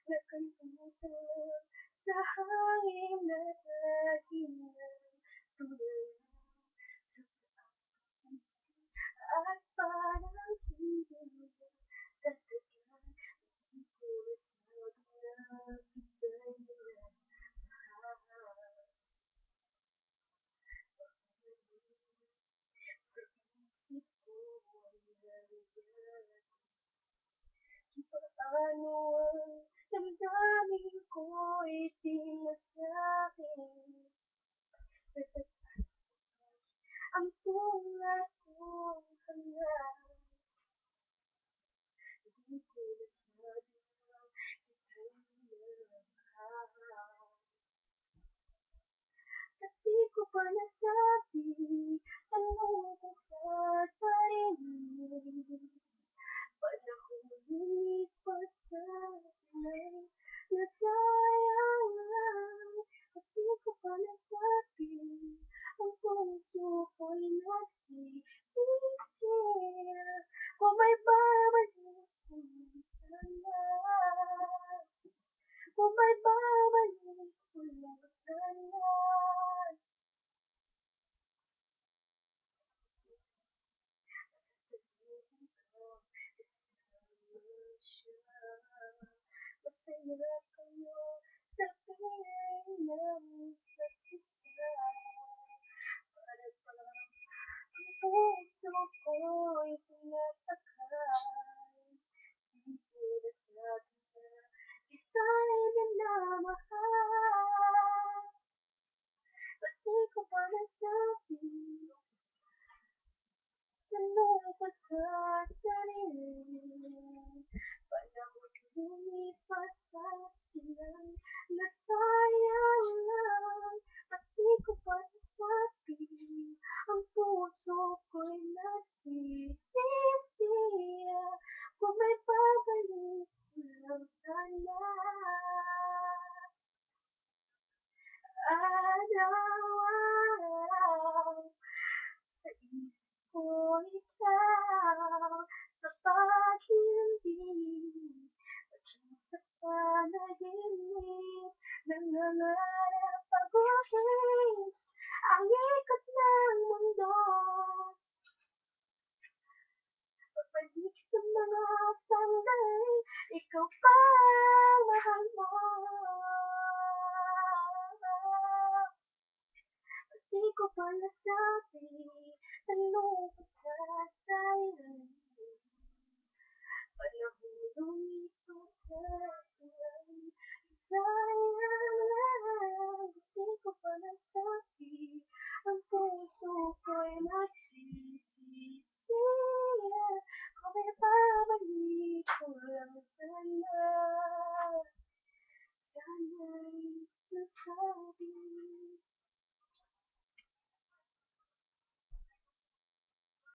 Nakalimutan sa hangin at laging nagtulala sa at parang hindi mo tatagal. Di ko nasabi na kita'y minamahal. Sa isip ko ay nangyari paano ang damdamin ko'y di nasabi. Ang tulad kong hanap, di ko nasabi na kita'y minamahal. At di ko pa nasabi anong pasat pa rin. Panahon lumipas sa'kin nasayang lang. At di ko pa nasabi ang puso ko'y nagsisisi. Kung may babalik ulit sana, kung may babalik ulit sana. Sasabihin ko kasama siya. Masaya kayo sa piling ng isa't isa. Para bang ang puso ko'y tinatakal. Di ko nasabi na kita'y minamahal. Ba't di ko pa nasabi anong pasat pa rin. Panahon lumipas sa'kin ang nasayang lang. Ba't di ko pa nasabi ang puso ko'y nagsisisi. Kung may babalik lang sana. Araw-araw sa isip ko ikaw, sa pag-ibig at sa panaginip. Nangangarap pag-uwi ang ikot ng mundo. Babalik sa mga sandali, ikaw pa ang mahal mo. Di ko pa nasabi anong pasasalain. Panahon